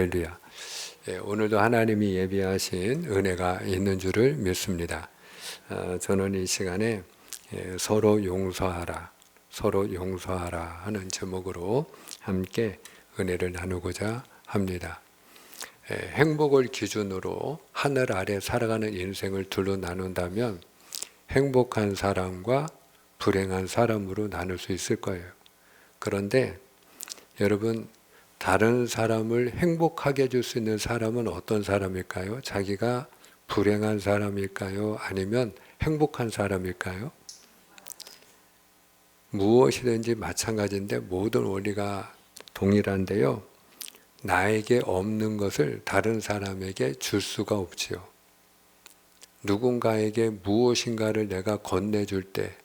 할렐루야. 오늘도 하나님이 예비하신 은혜가 있는 줄을 믿습니다. 저는 이 시간에 서로 용서하라, 서로 용서하라 하는 제목으로 함께 은혜를 나누고자 합니다. 행복을 기준으로 하늘 아래 살아가는 인생을 둘로 나눈다면 행복한 사람과 불행한 사람으로 나눌 수 있을 거예요. 그런데 여러분, 다른 사람을 행복하게 해줄 수 있는 사람은 어떤 사람일까요? 자기가 불행한 사람일까요? 아니면 행복한 사람일까요? 무엇이든지 마찬가지인데 모든 원리가 동일한데요. 나에게 없는 것을 다른 사람에게 줄 수가 없지요. 누군가에게 무엇인가를 내가 건네줄 때,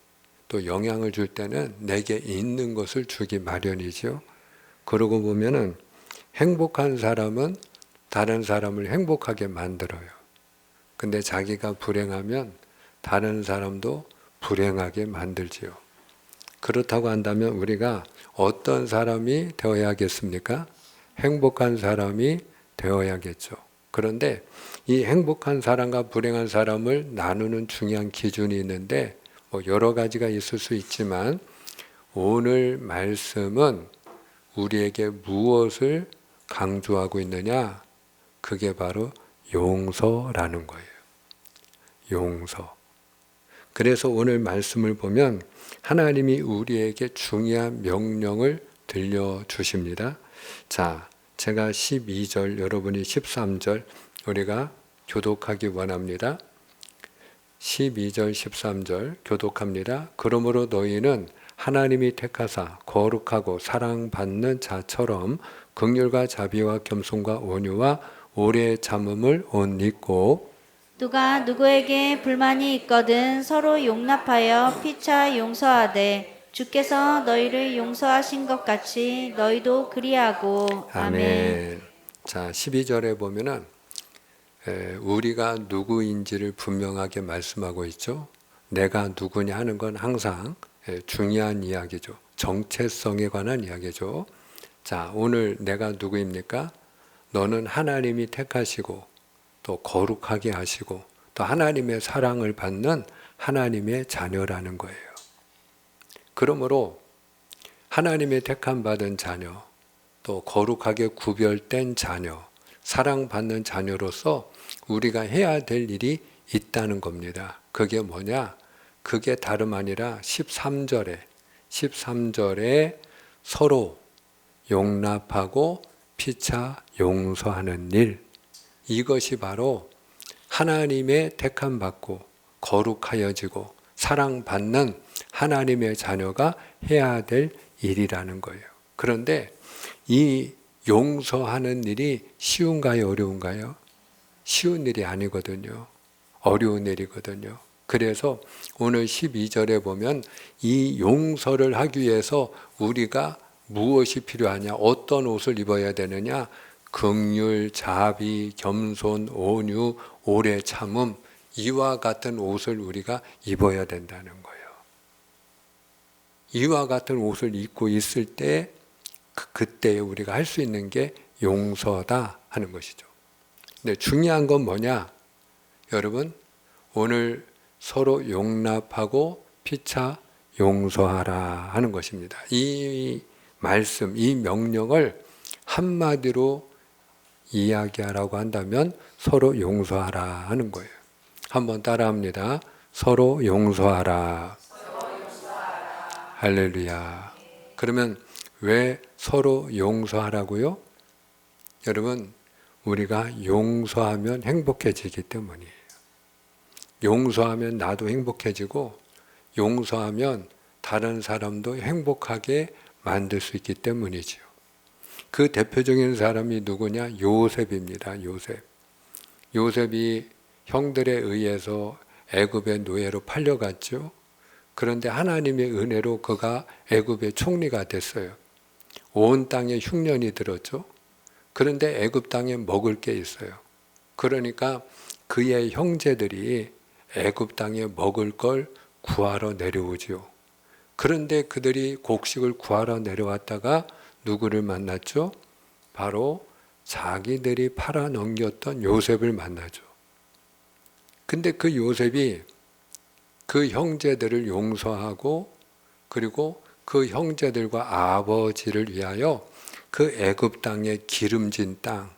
또 영향을 줄 때는 내게 있는 것을 주기 마련이지요. 그러고 보면은 행복한 사람은 다른 사람을 행복하게 만들어요. 근데 자기가 불행하면 다른 사람도 불행하게 만들지요. 그렇다고 한다면 우리가 어떤 사람이 되어야겠습니까? 행복한 사람이 되어야겠죠. 그런데 이 행복한 사람과 불행한 사람을 나누는 중요한 기준이 있는데 여러 가지가 있을 수 있지만 오늘 말씀은 우리에게 무엇을 강조하고 있느냐? 그게 바로 용서라는 거예요. 용서. 그래서 오늘 말씀을 보면 하나님이 우리에게 중요한 명령을 들려주십니다. 자, 제가 12절, 여러분이 13절 우리가 교독하기 원합니다. 12절, 13절 교독합니다. 그러므로 너희는 하나님이 택하사 거룩하고 사랑받는 자처럼 긍휼과 자비와 겸손과 온유와 오래 참음을 옷 입고 누가 누구에게 불만이 있거든 서로 용납하여 피차 용서하되 주께서 너희를 용서하신 것 같이 너희도 그리하고. 아멘. 자, 12절에 보면은 우리가 누구인지를 분명하게 말씀하고 있죠. 내가 누구냐 하는 건 항상 중요한 이야기죠. 정체성에 관한 이야기죠. 자, 오늘 내가 누구입니까? 너는 하나님이 택하시고 또 거룩하게 하시고 또 하나님의 사랑을 받는 하나님의 자녀라는 거예요. 그러므로 하나님의 택함 받은 자녀, 또 거룩하게 구별된 자녀, 사랑받는 자녀로서 우리가 해야 될 일이 있다는 겁니다. 그게 뭐냐? 그게 다름 아니라 13절에 서로 용납하고 피차 용서하는 일, 이것이 바로 하나님의 택함 받고 거룩하여지고 사랑받는 하나님의 자녀가 해야 될 일이라는 거예요. 그런데 이 용서하는 일이 쉬운가요? 어려운가요? 쉬운 일이 아니거든요. 어려운 일이거든요. 그래서 오늘 12절에 보면 이 용서를 하기 위해서 우리가 무엇이 필요하냐, 어떤 옷을 입어야 되느냐, 긍휼, 자비, 겸손, 온유, 오래 참음, 이와 같은 옷을 우리가 입어야 된다는 거예요. 이와 같은 옷을 입고 있을 때 그때 우리가 할 수 있는 게 용서다 하는 것이죠. 근데 중요한 건 뭐냐? 여러분, 오늘 서로 용납하고 피차 용서하라 하는 것입니다. 이 말씀, 이 명령을 한마디로 이야기하라고 한다면 서로 용서하라 하는 거예요. 한번 따라합니다. 서로 용서하라. 할렐루야. 그러면 왜 서로 용서하라고요? 여러분, 우리가 용서하면 행복해지기 때문이에요. 용서하면 나도 행복해지고 용서하면 다른 사람도 행복하게 만들 수 있기 때문이지요. 그 대표적인 사람이 누구냐? 요셉입니다. 요셉. 요셉이 형들에 의해서 애굽의 노예로 팔려갔죠. 그런데 하나님의 은혜로 그가 애굽의 총리가 됐어요. 온 땅에 흉년이 들었죠. 그런데 애굽 땅에 먹을 게 있어요. 그러니까 그의 형제들이 애굽 땅에 먹을 걸 구하러 내려오지요. 그런데 그들이 곡식을 구하러 내려왔다가 누구를 만났죠? 바로 자기들이 팔아넘겼던 요셉을 만나죠. 근데 그 요셉이 그 형제들을 용서하고 그리고 그 형제들과 아버지를 위하여 그 애굽 땅의 기름진 땅,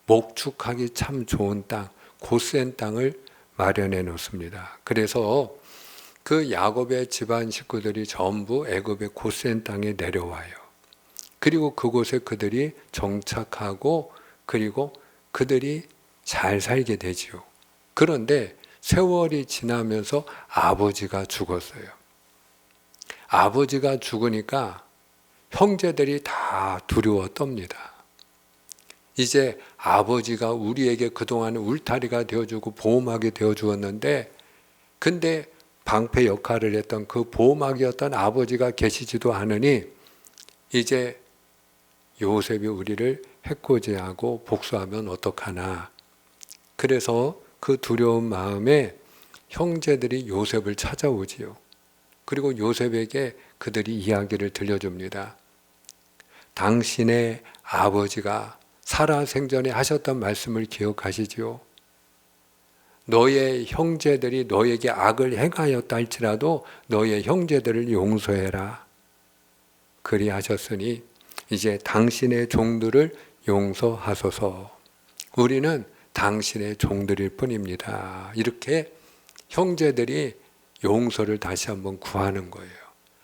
목축하기 참 좋은 땅, 고센 땅을 마련해 놓습니다. 그래서 그 야곱의 집안 식구들이 전부 애굽의 고센 땅에 내려와요. 그리고 그곳에 그들이 정착하고 그리고 그들이 잘 살게 되지요. 그런데 세월이 지나면서 아버지가 죽었어요. 아버지가 죽으니까 형제들이 다 두려워 떱니다. 이제 아버지가 우리에게 그동안 울타리가 되어주고 보호막이 되어주었는데 근데 방패 역할을 했던 그 보호막이었던 아버지가 계시지도 않으니 이제 요셉이 우리를 해코지하고 복수하면 어떡하나. 그래서 그 두려운 마음에 형제들이 요셉을 찾아오지요. 그리고 요셉에게 그들이 이야기를 들려줍니다. 당신의 아버지가 살아생전에 하셨던 말씀을 기억하시지요? 너의 형제들이 너에게 악을 행하였다 할지라도 너의 형제들을 용서해라. 그리하셨으니 이제 당신의 종들을 용서하소서. 우리는 당신의 종들일 뿐입니다. 이렇게 형제들이 용서를 다시 한번 구하는 거예요.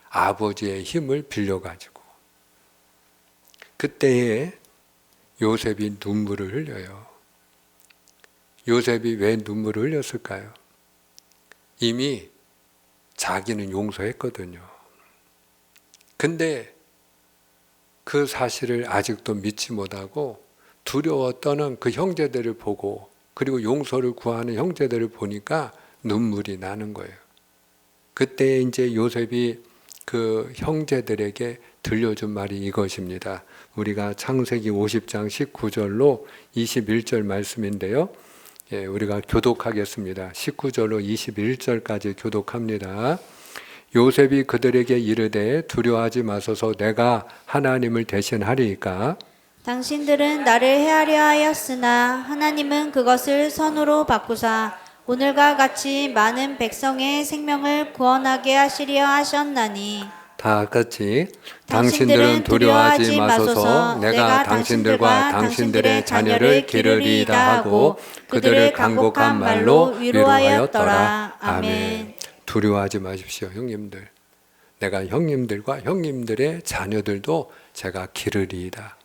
아버지의 힘을 빌려가지고. 그때에 요셉이 눈물을 흘려요. 요셉이 왜 눈물을 흘렸을까요? 이미 자기는 용서했거든요. 근데 그 사실을 아직도 믿지 못하고 두려워 떠는 그 형제들을 보고 그리고 용서를 구하는 형제들을 보니까 눈물이 나는 거예요. 그때 이제 요셉이 그 형제들에게 들려준 말이 이것입니다. 우리가 창세기 50장 19절로 21절 말씀인데요. 우리가 교독하겠습니다. 19절로 21절까지 교독합니다. 요셉이 그들에게 이르되 두려워하지 마소서 내가 하나님을 대신하리이까. 당신들은 나를 해하려 하였으나 하나님은 그것을 선으로 바꾸사 오늘과 같이 많은 백성의 생명을 구원하게 하시려 하셨나니. 다 같이 당신들은 두려워하지 마소서 내가 당신들과 당신들의 자녀를 기르리이다 하고 그들을 간곡한 말로 위로하였더라. 아멘. 두려워하지 마십시오, 형님들. 내가 형님들과 형님들의 자녀들도 제가 기르리이다.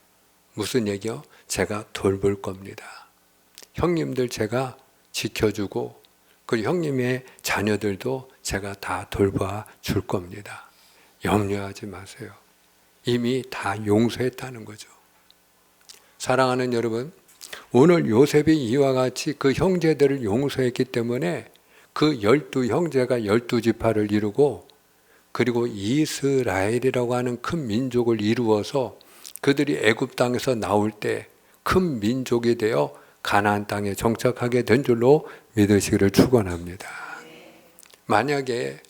무슨 얘기요? 제가 돌볼 겁니다. 형님들 제가 지켜주고 그 형님의 자녀들도 제가 다 돌봐 줄 겁니다. 염려하지 마세요. 이미 다 용서했다는 거죠. 사랑하는 여러분, 오늘 요셉이 이와 같이 그 형제들을 용서했기 때문에 그 12형제가 12지파를 이루고 그리고 이스라엘이라고 하는 큰 민족을 이루어서 그들이 애굽 땅에서 나올 때 큰 민족이 되어 가나안 땅에 정착하게 된 줄로 믿으시기를 축원합니다. 만약에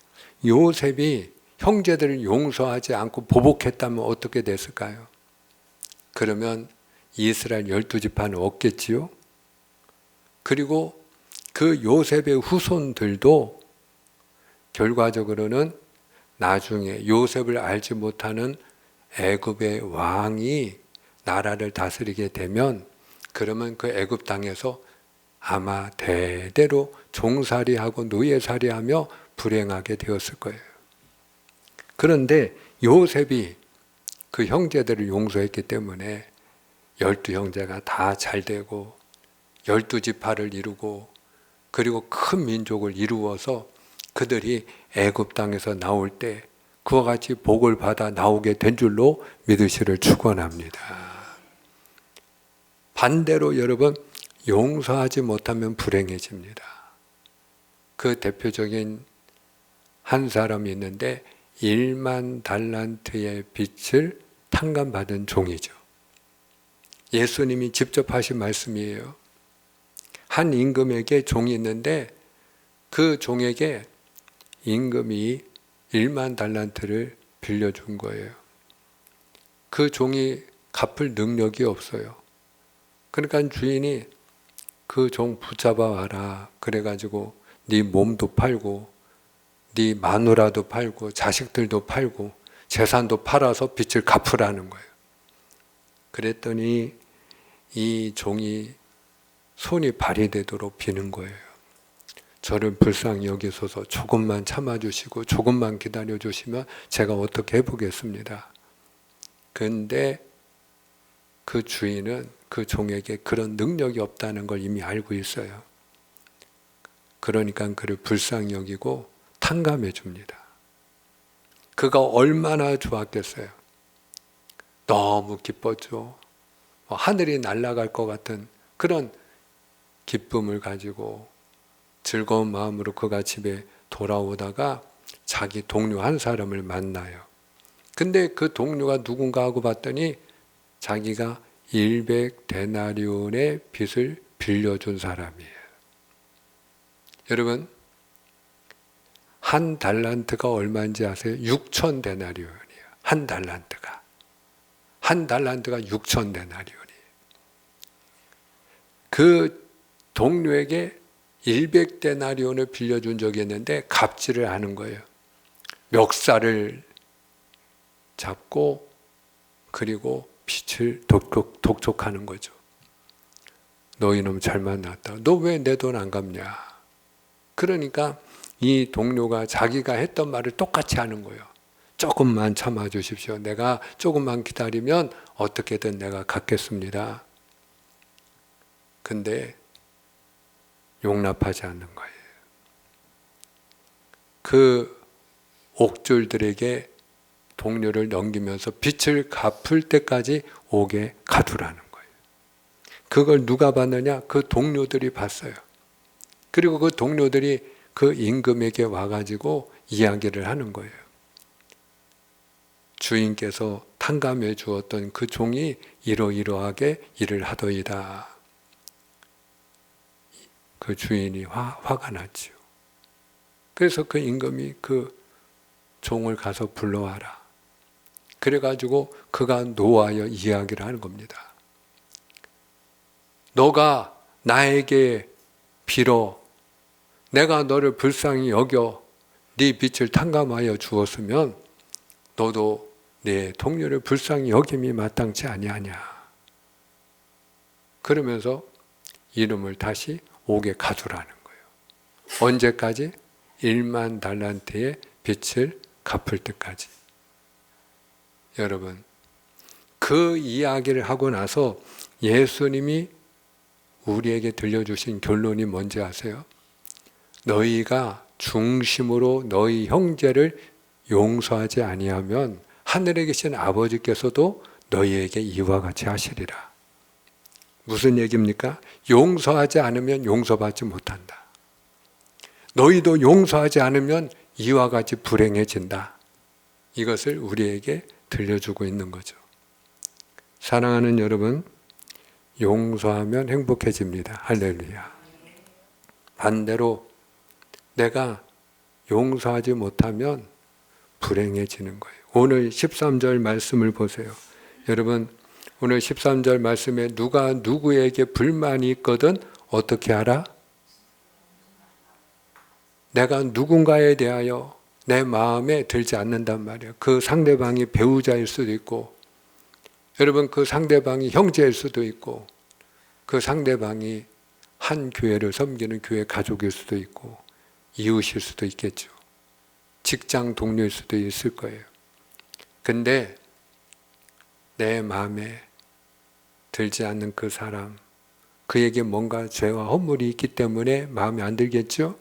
요셉이 형제들을 용서하지 않고 보복했다면 어떻게 됐을까요? 그러면 이스라엘 12지파는 없겠지요? 그리고 그 요셉의 후손들도 결과적으로는 나중에 요셉을 알지 못하는 애굽의 왕이 나라를 다스리게 되면 그러면 그 애굽 땅에서 아마 대대로 종살이하고 노예살이하며 불행하게 되었을 거예요. 그런데 요셉이 그 형제들을 용서했기 때문에 12형제가 다 잘되고 12지파를 이루고 그리고 큰 민족을 이루어서 그들이 애굽 땅에서 나올 때 그와 같이 복을 받아 나오게 된 줄로 믿으시를 축원합니다. 반대로 여러분 용서하지 못하면 불행해집니다. 그 대표적인 한 사람이 있는데 1만 달란트의 빚을 탕감받은 종이죠. 예수님이 직접 하신 말씀이에요. 한 임금에게 종이 있는데 그 종에게 임금이 1만 달란트를 빌려준 거예요. 그 종이 갚을 능력이 없어요. 그러니까 주인이 그 종 붙잡아 와라. 그래가지고 네 몸도 팔고 네 마누라도 팔고 자식들도 팔고 재산도 팔아서 빚을 갚으라는 거예요. 그랬더니 이 종이 손이 발이 되도록 비는 거예요. 저를 불쌍히 여기소서, 조금만 참아주시고 조금만 기다려주시면 제가 어떻게 해보겠습니다. 그런데 그 주인은 그 종에게 그런 능력이 없다는 걸 이미 알고 있어요. 그러니까 그를 불쌍히 여기고 탕감해 줍니다. 그가 얼마나 좋았겠어요. 너무 기뻤죠. 하늘이 날아갈 것 같은 그런 기쁨을 가지고 즐거운 마음으로 그가 집에 돌아오다가 자기 동료 한 사람을 만나요. 근데 그 동료가 누군가 하고 봤더니 자기가 100데나리온의 빚을 빌려준 사람이에요. 여러분, 한 달란트가 얼마인지 아세요? 6,000데나리온이에요. 한 달란트가 6,000데나리온이에요. 그 동료에게 100데나리온을 빌려준 적이 있는데 갚지를 않은 거예요. 멱살을 잡고 그리고 빚을 독촉하는 거죠. 너 이놈 잘 만났다. 너 왜 내 돈 안 갚냐? 그러니까 이 동료가 자기가 했던 말을 똑같이 하는 거예요. 조금만 참아 주십시오. 내가 조금만 기다리면 어떻게든 내가 갚겠습니다. 근데 용납하지 않는 거예요. 그 옥졸들에게 동료를 넘기면서 빚을 갚을 때까지 옥에 가두라는 거예요. 그걸 누가 봤느냐? 그 동료들이 봤어요. 그리고 그 동료들이 그 임금에게 와가지고 이야기를 하는 거예요. 주인께서 탕감해 주었던 그 종이 이러이러하게 일을 하더이다. 그 주인이 화가 났지요. 그래서 그 임금이 그 종을 가서 불러와라. 그래가지고 그가 노하여 이야기를 하는 겁니다. 너가 나에게 빌어 내가 너를 불쌍히 여겨 네 빚을 탕감하여 주었으면 너도 내 동료를 불쌍히 여김이 마땅치 아니하냐. 그러면서 이름을 다시 옥에 가두라는 거예요. 언제까지? 1만 달란트의 빚을 갚을 때까지. 여러분, 그 이야기를 하고 나서 예수님이 우리에게 들려주신 결론이 뭔지 아세요? 너희가 중심으로 너희 형제를 용서하지 아니하면 하늘에 계신 아버지께서도 너희에게 이와 같이 하시리라. 무슨 얘기입니까? 용서하지 않으면 용서받지 못한다. 너희도 용서하지 않으면 이와 같이 불행해진다. 이것을 우리에게 들려주고 있는 거죠. 사랑하는 여러분, 용서하면 행복해집니다. 할렐루야. 반대로 내가 용서하지 못하면 불행해지는 거예요. 오늘 13절 말씀을 보세요. 여러분, 오늘 13절 말씀에 누가 누구에게 불만이 있거든 어떻게 하라? 내가 누군가에 대하여 내 마음에 들지 않는단 말이에요. 그 상대방이 배우자일 수도 있고, 여러분 그 상대방이 형제일 수도 있고, 그 상대방이 한 교회를 섬기는 교회 가족일 수도 있고, 이웃일 수도 있겠죠. 직장 동료일 수도 있을 거예요. 근데 내 마음에 들지 않는 그 사람, 그에게 뭔가 죄와 허물이 있기 때문에 마음에 안 들겠죠?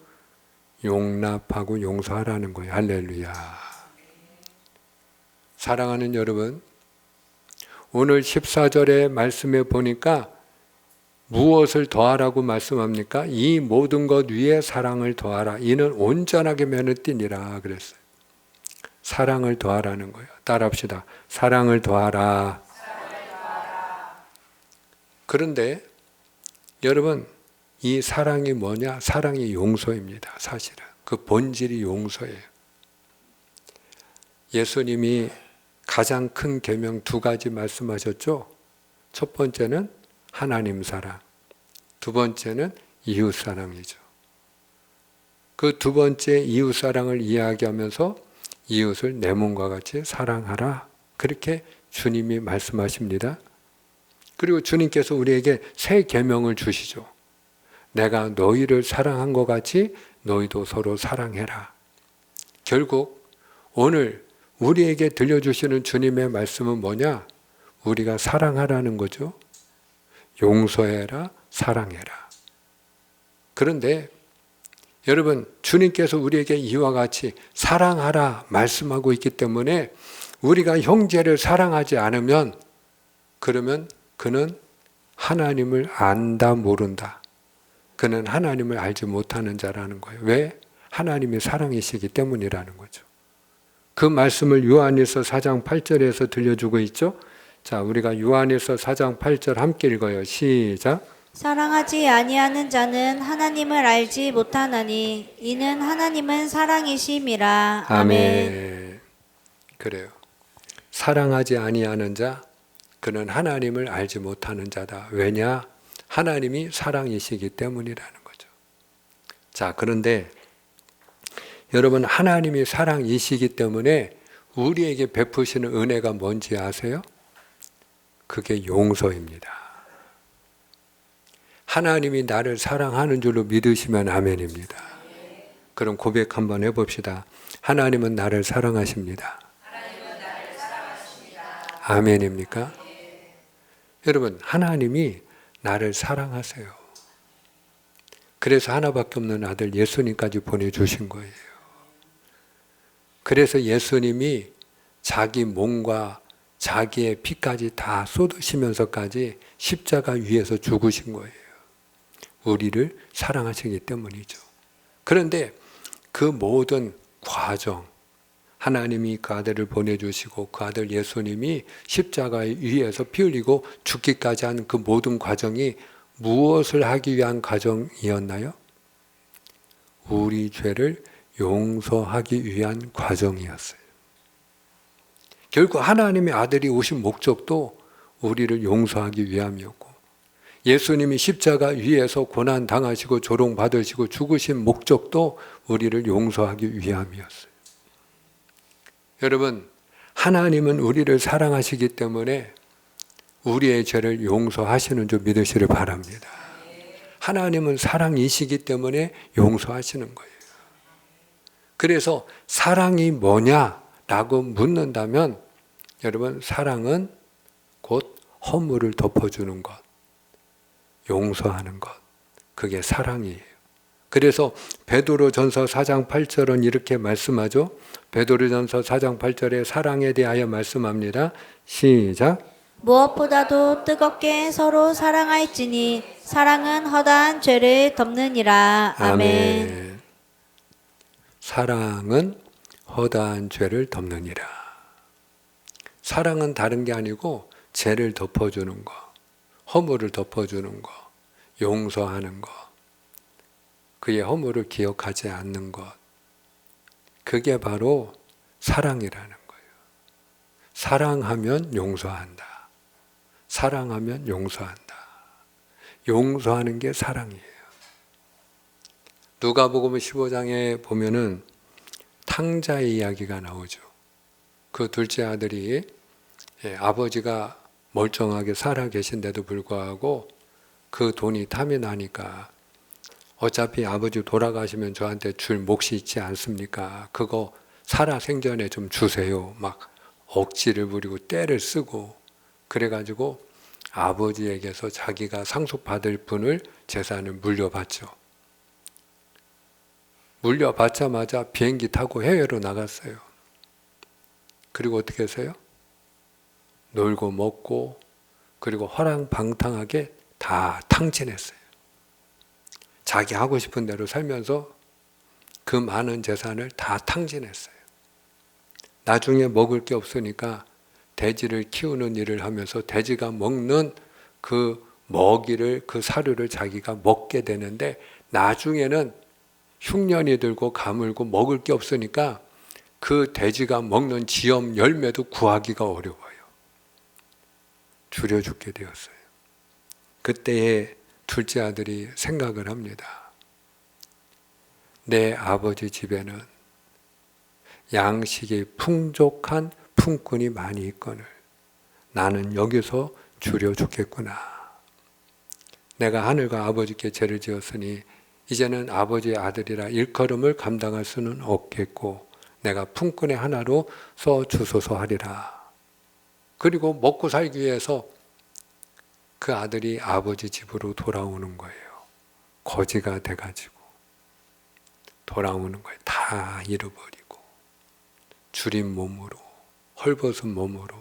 용납하고 용서하라는 거예요. 할렐루야. 사랑하는 여러분, 오늘 14절의 말씀에 보니까 무엇을 더하라고 말씀합니까? 이 모든 것 위에 사랑을 더하라. 이는 온전하게 면을 띠니라 그랬어요. 사랑을 더하라는 거예요. 따라합시다. 사랑을 더하라. 그런데 여러분, 이 사랑이 뭐냐? 사랑이 용서입니다. 사실은 그 본질이 용서예요. 예수님이 가장 큰 계명 2가지 말씀하셨죠. 첫 번째는 하나님 사랑, 두 번째는 이웃 사랑이죠. 그 두 번째 이웃 사랑을 이야기하면서 이웃을 내 몸과 같이 사랑하라. 그렇게 주님이 말씀하십니다. 그리고 주님께서 우리에게 새 계명을 주시죠. 내가 너희를 사랑한 것 같이 너희도 서로 사랑해라. 결국 오늘 우리에게 들려주시는 주님의 말씀은 뭐냐? 우리가 사랑하라는 거죠. 용서해라, 사랑해라. 그런데 여러분, 주님께서 우리에게 이와 같이 사랑하라 말씀하고 있기 때문에 우리가 형제를 사랑하지 않으면 그러면 그는 하나님을 안다 모른다. 그는 하나님을 알지 못하는 자라는 거예요. 왜? 하나님이 사랑이시기 때문이라는 거죠. 그 말씀을 요한일서 4장 8절에서 들려주고 있죠. 자, 우리가 요한일서 4장 8절 함께 읽어요. 시작. 사랑하지 아니하는 자는 하나님을 알지 못하나니 이는 하나님은 사랑이심이라. 아멘. 그래요. 사랑하지 아니하는 자, 그는 하나님을 알지 못하는 자다. 왜냐? 하나님이 사랑이시기 때문이라는 거죠. 자, 그런데 여러분, 하나님이 사랑이시기 때문에 우리에게 베푸시는 은혜가 뭔지 아세요? 그게 용서입니다. 하나님이 나를 사랑하는 줄로 믿으시면 아멘입니다. 그럼 고백 한번 해봅시다. 하나님은 나를 사랑하십니다. 아멘입니까? 여러분, 하나님이 나를 사랑하세요. 그래서 하나밖에 없는 아들 예수님까지 보내주신 거예요. 그래서 예수님이 자기 몸과 자기의 피까지 다 쏟으시면서까지 십자가 위에서 죽으신 거예요. 우리를 사랑하시기 때문이죠. 그런데 그 모든 과정, 하나님이 그 아들을 보내주시고 그 아들 예수님이 십자가 위에서 피 흘리고 죽기까지 한 그 모든 과정이 무엇을 하기 위한 과정이었나요? 우리 죄를 용서하기 위한 과정이었어요. 결국 하나님의 아들이 오신 목적도 우리를 용서하기 위함이었고, 예수님이 십자가 위에서 고난 당하시고 조롱 받으시고 죽으신 목적도 우리를 용서하기 위함이었어요. 여러분, 하나님은 우리를 사랑하시기 때문에 우리의 죄를 용서하시는 줄 믿으시길 바랍니다. 하나님은 사랑이시기 때문에 용서하시는 거예요. 그래서 사랑이 뭐냐라고 묻는다면 여러분, 사랑은 곧 허물을 덮어주는 것, 용서하는 것, 그게 사랑이에요. 그래서 베드로전서 4장 8절은 이렇게 말씀하죠. 베드로전서 4장 8절에 사랑에 대하여 말씀합니다. 시작. 무엇보다도 뜨겁게 서로 사랑할지니 사랑은 허다한 죄를 덮느니라. 아멘. 사랑은 허다한 죄를 덮느니라. 사랑은 다른 게 아니고 죄를 덮어주는 거, 허물을 덮어주는 거, 용서하는 거, 그의 허물을 기억하지 않는 것, 그게 바로 사랑이라는 거예요. 사랑하면 용서한다. 사랑하면 용서한다. 용서하는 게 사랑이에요. 누가복음 15장에 보면은 탕자의 이야기가 나오죠. 그 둘째 아들이 아버지가 멀쩡하게 살아 계신데도 불구하고 그 돈이 탐이 나니까 어차피 아버지 돌아가시면 저한테 줄 몫이 있지 않습니까? 그거 살아 생전에 좀 주세요. 막 억지를 부리고 떼를 쓰고 그래가지고 아버지에게서 자기가 상속받을 분을 재산을 물려받죠. 물려받자마자 비행기 타고 해외로 나갔어요. 그리고 어떻게 했어요? 놀고 먹고 그리고 허랑방탕하게 다 탕진했어요. 자기 하고 싶은 대로 살면서 그 많은 재산을 다 탕진했어요. 나중에 먹을 게 없으니까 돼지를 키우는 일을 하면서 돼지가 먹는 그 먹이를, 그 사료를 자기가 먹게 되는데 나중에는 흉년이 들고 가물고 먹을 게 없으니까 그 돼지가 먹는 지엄 열매도 구하기가 어려워요. 줄여 죽게 되었어요. 그때의 둘째 아들이 생각을 합니다. 내 아버지 집에는 양식이 풍족한 품꾼이 많이 있거늘 나는 여기서 줄여 죽겠구나. 내가 하늘과 아버지께 죄를 지었으니 이제는 아버지의 아들이라 일컬음을 감당할 수는 없겠고 내가 품꾼의 하나로 써 주소서 하리라. 그리고 먹고 살기 위해서 그 아들이 아버지 집으로 돌아오는 거예요. 거지가 돼가지고 돌아오는 거예요. 다 잃어버리고 줄인 몸으로 헐벗은 몸으로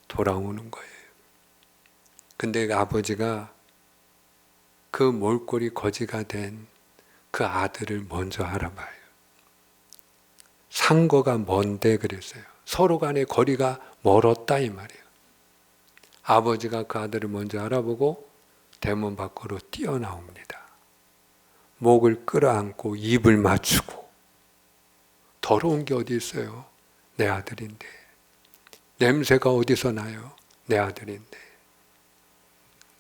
돌아오는 거예요. 근데 그 아버지가 그 몰골이 거지가 된 그 아들을 먼저 알아봐요. 상거가 먼데 그랬어요. 서로 간의 거리가 멀었다 이 말이에요. 아버지가 그 아들을 먼저 알아보고 대문 밖으로 뛰어나옵니다. 목을 끌어안고 입을 맞추고 더러운 게 어디 있어요? 내 아들인데. 냄새가 어디서 나요? 내 아들인데.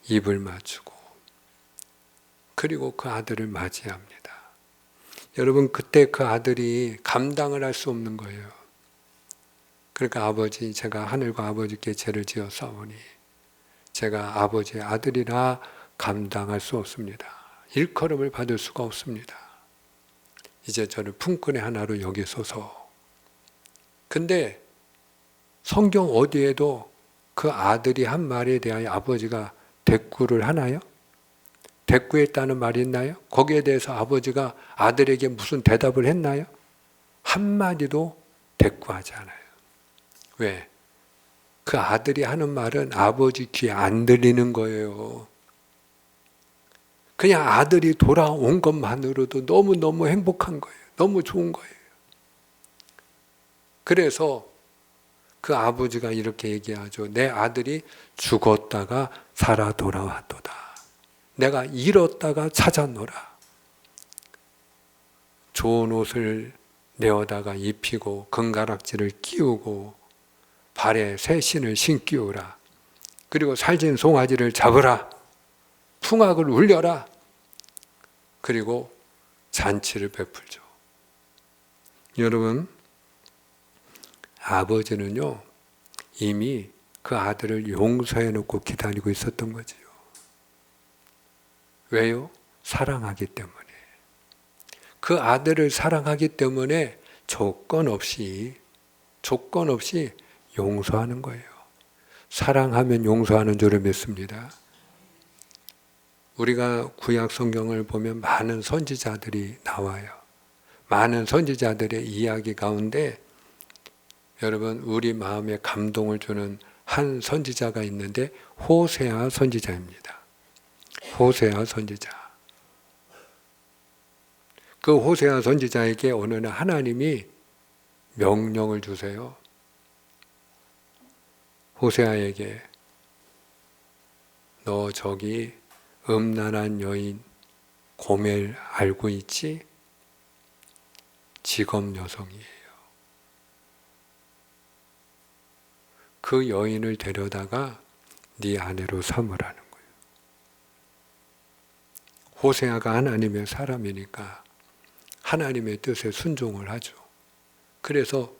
입을 맞추고 그리고 그 아들을 맞이합니다. 여러분 그때 그 아들이 감당을 할 수 없는 거예요. 그러니까 아버지 제가 하늘과 아버지께 죄를 지었사오니 제가 아버지의 아들이라 감당할 수 없습니다. 일컬음을 받을 수가 없습니다. 이제 저를 품꾼의 하나로 여기소서. 근데 성경 어디에도 그 아들이 한 말에 대하여 아버지가 대꾸를 하나요? 대꾸했다는 말이 있나요? 거기에 대해서 아버지가 아들에게 무슨 대답을 했나요? 한마디도 대꾸하지 않아요. 왜? 그 아들이 하는 말은 아버지 귀에 안 들리는 거예요. 그냥 아들이 돌아온 것만으로도 너무너무 행복한 거예요. 너무 좋은 거예요. 그래서 그 아버지가 이렇게 얘기하죠. 내 아들이 죽었다가 살아 돌아왔도다. 내가 잃었다가 찾았노라. 좋은 옷을 내어다가 입히고 금가락지를 끼우고 발에 새 신을 신기우라. 그리고 살진 송아지를 잡으라. 풍악을 울려라. 그리고 잔치를 베풀죠. 여러분, 아버지는요 이미 그 아들을 용서해 놓고 기다리고 있었던 거지요. 왜요? 사랑하기 때문에. 그 아들을 사랑하기 때문에 조건 없이 용서하는 거예요. 사랑하면 용서하는 줄을 믿습니다. 우리가 구약 성경을 보면 많은 선지자들이 나와요. 많은 선지자들의 이야기 가운데 여러분 우리 마음에 감동을 주는 한 선지자가 있는데 호세아 선지자입니다. 호세아 선지자. 그 호세아 선지자에게 어느 날 하나님이 명령을 주세요. 호세아에게 너 저기 음란한 여인 고멜 알고 있지? 직업 여성이에요. 그 여인을 데려다가 네 아내로 삼으라는 거예요. 호세아가 하나님의 사람이니까 하나님의 뜻에 순종을 하죠. 그래서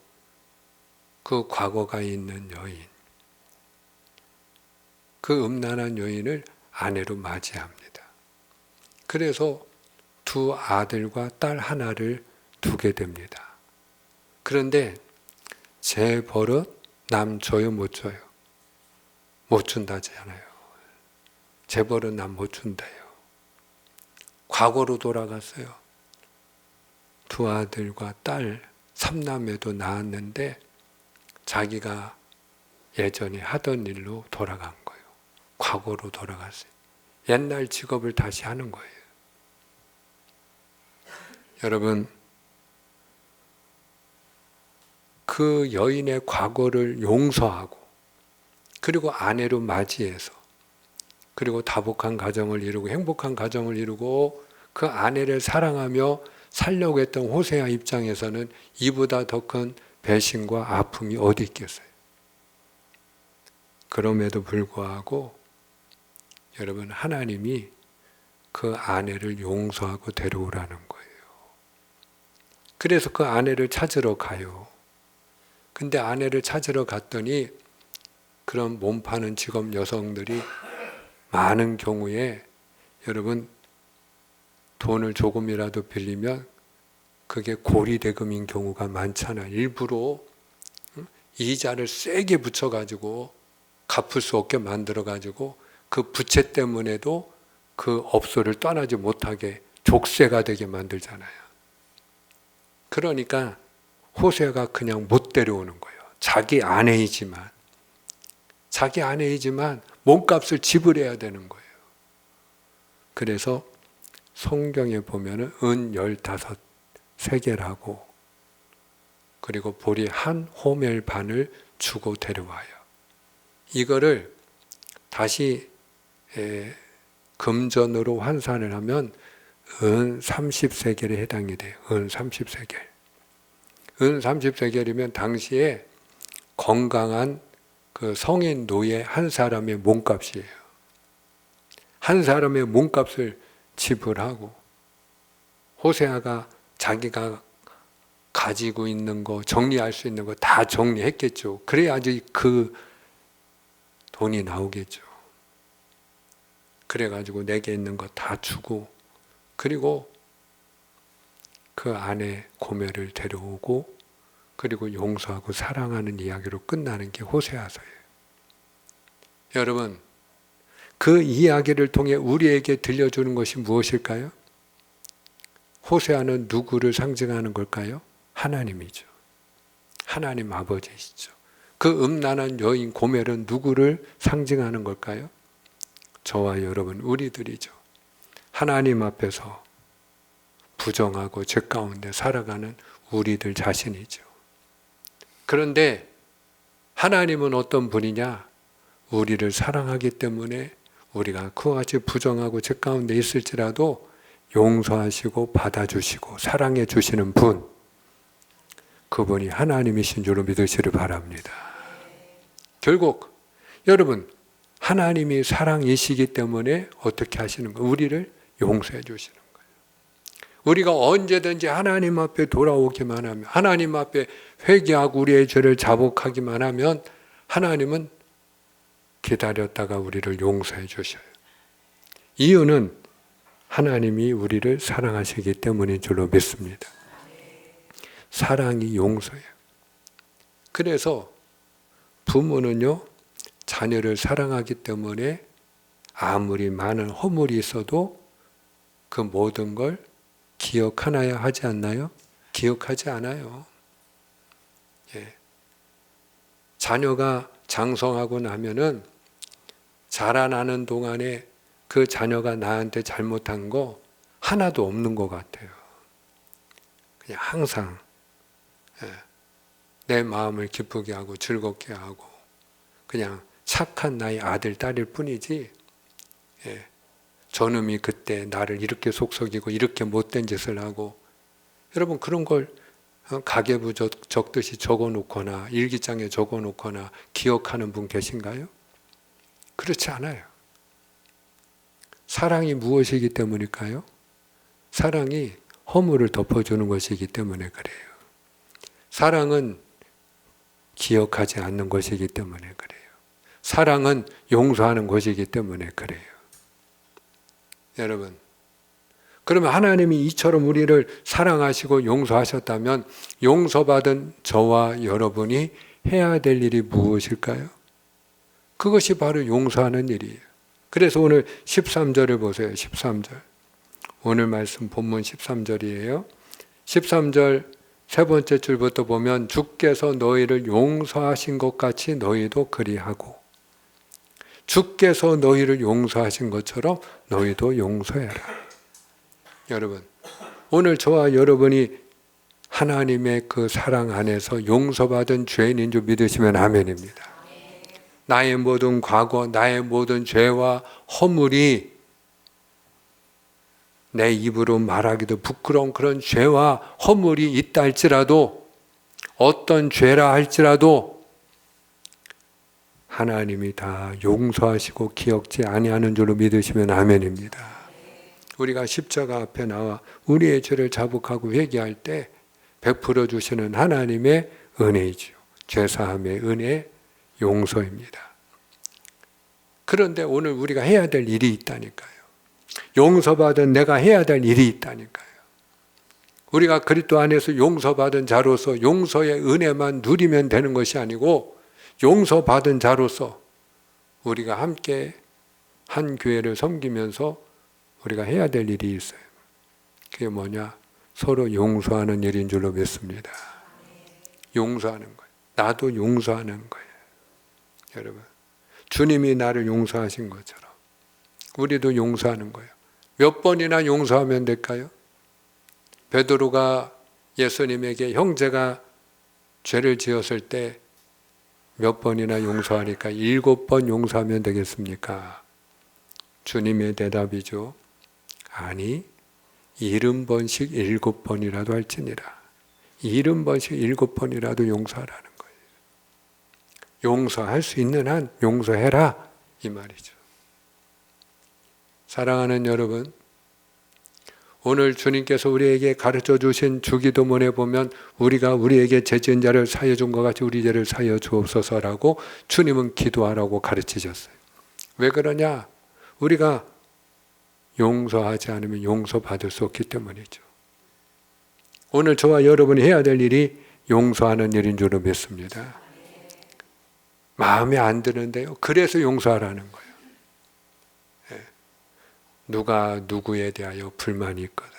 그 과거가 있는 여인, 그 음란한 여인을 아내로 맞이합니다. 그래서 두 아들과 딸 하나를 두게 됩니다. 그런데 제 버릇 남 줘요 못 줘요? 못 준다잖아요. 제 버릇 남 못 준다요. 과거로 돌아갔어요. 두 아들과 딸 3남매도 낳았는데 자기가 예전에 하던 일로 돌아간 거예요. 과거로 돌아갔어요. 옛날 직업을 다시 하는 거예요. 여러분, 그 여인의 과거를 용서하고 그리고 아내로 맞이해서 그리고 다복한 가정을 이루고 행복한 가정을 이루고 그 아내를 사랑하며 살려고 했던 호세아 입장에서는 이보다 더 큰 배신과 아픔이 어디 있겠어요. 그럼에도 불구하고 여러분, 하나님이 그 아내를 용서하고 데려오라는 거예요. 그래서 그 아내를 찾으러 가요. 근데 아내를 찾으러 갔더니 그런 몸 파는 직업 여성들이 많은 경우에 여러분 돈을 조금이라도 빌리면 그게 고리대금인 경우가 많잖아요. 일부러 이자를 세게 붙여가지고 갚을 수 없게 만들어가지고 그 부채 때문에도 그 업소를 떠나지 못하게 족쇄가 되게 만들잖아요. 그러니까 호세아가 그냥 못 데려오는 거예요. 자기 아내이지만 몸값을 지불해야 되는 거예요. 그래서 성경에 보면은 은 15세겔하고 그리고 보리 한 호멜 반을 주고 데려와요. 이거를 다시 금전으로 환산을 하면 은 30세겔에 해당이 돼요. 은 30세겔. 은 30세겔이면 당시에 건강한 그 성인 노예 한 사람의 몸값이에요. 한 사람의 몸값을 지불하고 호세아가 자기가 가지고 있는 거, 정리할 수 있는 거 다 정리했겠죠. 그래야지 그 돈이 나오겠죠. 그래가지고 내게 있는 거 다 주고 그리고 그 아내 고멜을 데려오고 그리고 용서하고 사랑하는 이야기로 끝나는 게 호세아서예요. 여러분, 그 이야기를 통해 우리에게 들려주는 것이 무엇일까요? 호세아는 누구를 상징하는 걸까요? 하나님이죠. 하나님 아버지시죠. 그 음란한 여인 고멜은 누구를 상징하는 걸까요? 저와 여러분, 우리들이죠. 하나님 앞에서 부정하고 죄 가운데 살아가는 우리들 자신이죠. 그런데 하나님은 어떤 분이냐? 우리를 사랑하기 때문에 우리가 그와 같이 부정하고 죄 가운데 있을지라도 용서하시고 받아주시고 사랑해 주시는 분, 그분이 하나님이신 줄로 믿으시길 바랍니다. 결국 여러분, 하나님이 사랑이시기 때문에 어떻게 하시는 거예요? 우리를 용서해 주시는 거예요. 우리가 언제든지 하나님 앞에 돌아오기만 하면, 하나님 앞에 회개하고 우리의 죄를 자복하기만 하면 하나님은 기다렸다가 우리를 용서해 주셔요. 이유는 하나님이 우리를 사랑하시기 때문인 줄로 믿습니다. 사랑이 용서예요. 그래서 부모는요, 자녀를 사랑하기 때문에 아무리 많은 허물이 있어도 그 모든 걸 기억하나야 하지 않나요? 기억하지 않아요. 예. 자녀가 장성하고 나면은 자라나는 동안에 그 자녀가 나한테 잘못한 거 하나도 없는 것 같아요. 그냥 항상 내 마음을 기쁘게 하고 즐겁게 하고 그냥 착한 나의 아들, 딸일 뿐이지 저놈이 그때 나를 이렇게 속썩이고 이렇게 못된 짓을 하고, 여러분 그런 걸 가계부 적듯이 적어놓거나 일기장에 적어놓거나 기억하는 분 계신가요? 그렇지 않아요. 사랑이 무엇이기 때문일까요? 사랑이 허물을 덮어주는 것이기 때문에 그래요. 사랑은 기억하지 않는 것이기 때문에 그래요. 사랑은 용서하는 것이기 때문에 그래요. 여러분, 그러면 하나님이 이처럼 우리를 사랑하시고 용서하셨다면 용서받은 저와 여러분이 해야 될 일이 무엇일까요? 그것이 바로 용서하는 일이에요. 그래서 오늘 13절을 보세요. 13절. 오늘 말씀 본문 13절이에요. 13절 세 번째 줄부터 보면 주께서 너희를 용서하신 것 같이 너희도 그리하고, 주께서 너희를 용서하신 것처럼 너희도 용서해라. 여러분, 오늘 저와 여러분이 하나님의 그 사랑 안에서 용서받은 죄인인 줄 믿으시면 아멘입니다. 나의 모든 과거, 나의 모든 죄와 허물이 내 입으로 말하기도 부끄러운 그런 죄와 허물이 있다 할지라도, 어떤 죄라 할지라도 하나님이 다 용서하시고 기억지 아니하는 줄로 믿으시면 아멘입니다. 우리가 십자가 앞에 나와 우리의 죄를 자복하고 회개할 때 베풀어 주시는 하나님의 은혜이죠. 죄사함의 은혜, 용서입니다. 그런데 오늘 우리가 해야 될 일이 있다니까요. 용서받은 내가 해야 될 일이 있다니까요. 우리가 그리스도 안에서 용서받은 자로서 용서의 은혜만 누리면 되는 것이 아니고 용서받은 자로서 우리가 함께 한 교회를 섬기면서 우리가 해야 될 일이 있어요. 그게 뭐냐? 서로 용서하는 일인 줄로 믿습니다. 용서하는 거예요. 나도 용서하는 거예요. 여러분, 주님이 나를 용서하신 것처럼 우리도 용서하는 거예요. 몇 번이나 용서하면 될까요? 베드로가 예수님에게 형제가 죄를 지었을 때 몇 번이나 용서하니까 7번 용서하면 되겠습니까? 주님의 대답이죠. 아니, 70번씩 7번이라도 할지니라. 70번씩 7번이라도 용서하라는 거예요. 용서할 수 있는 한 용서해라, 이 말이죠. 사랑하는 여러분, 오늘 주님께서 우리에게 가르쳐 주신 주기도문에 보면 우리가 우리에게 죄 지은 자를 사하여 준 것 같이 우리 죄를 사하여 주옵소서라고 주님은 기도하라고 가르치셨어요. 왜 그러냐? 우리가 용서하지 않으면 용서받을 수 없기 때문이죠. 오늘 저와 여러분이 해야 될 일이 용서하는 일인 줄로 믿습니다. 마음에 안 드는데요. 그래서 용서하라는 거예요. 누가 누구에 대하여 불만이 있거든,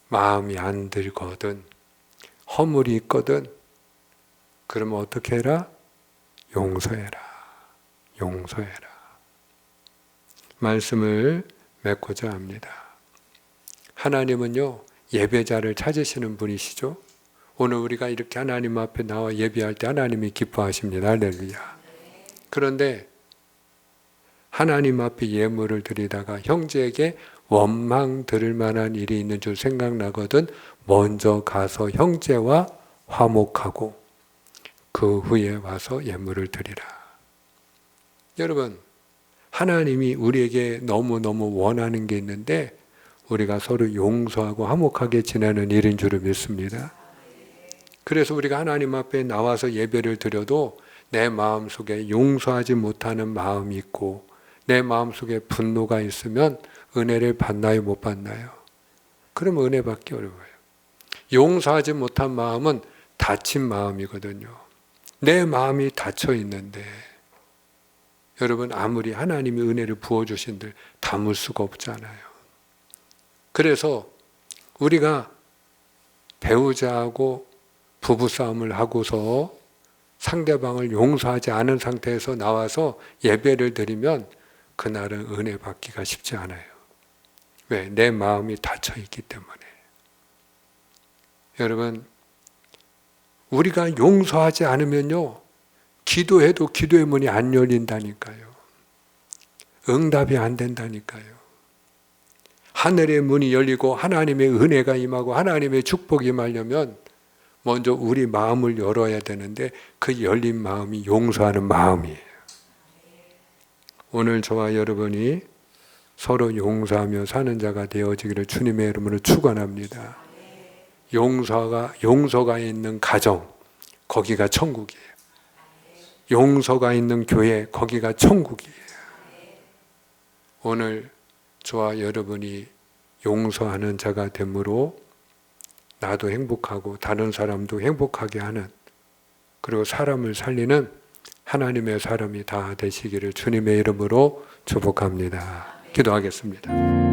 마음이 안 들거든, 허물이 있거든, 그러면 어떻게 해라? 용서해라. 용서해라. 말씀을 맺고자 합니다. 하나님은요, 예배자를 찾으시는 분이시죠. 오늘 우리가 이렇게 하나님 앞에 나와 예배할 때 하나님이 기뻐하십니다. 할렐루야. 그런데 하나님 앞에 예물을 드리다가 형제에게 원망 들을 만한 일이 있는 줄 생각나거든 먼저 가서 형제와 화목하고 그 후에 와서 예물을 드리라. 여러분, 하나님이 우리에게 너무너무 원하는 게 있는데 우리가 서로 용서하고 화목하게 지내는 일인 줄을 믿습니다. 그래서 우리가 하나님 앞에 나와서 예배를 드려도 내 마음속에 용서하지 못하는 마음이 있고 내 마음속에 분노가 있으면 은혜를 받나요, 못 받나요? 그럼 은혜 받기 어려워요. 용서하지 못한 마음은 다친 마음이거든요. 내 마음이 닫혀 있는데 여러분, 아무리 하나님이 은혜를 부어주신들 담을 수가 없잖아요. 그래서 우리가 배우자하고 부부싸움을 하고서 상대방을 용서하지 않은 상태에서 나와서 예배를 드리면 그날은 은혜 받기가 쉽지 않아요. 왜? 내 마음이 닫혀 있기 때문에. 여러분, 우리가 용서하지 않으면요, 기도해도 기도의 문이 안 열린다니까요. 응답이 안 된다니까요. 하늘의 문이 열리고 하나님의 은혜가 임하고 하나님의 축복이 임하려면 먼저 우리 마음을 열어야 되는데 그 열린 마음이 용서하는 마음이에요. 오늘 저와 여러분이 서로 용서하며 사는 자가 되어지기를 주님의 이름으로 축원합니다. 용서가 있는 가정, 거기가 천국이에요. 용서가 있는 교회, 거기가 천국이에요. 오늘 저와 여러분이 용서하는 자가 되므로 나도 행복하고 다른 사람도 행복하게 하는, 그리고 사람을 살리는 하나님의 사람이 다 되시기를 주님의 이름으로 축복합니다. 기도하겠습니다.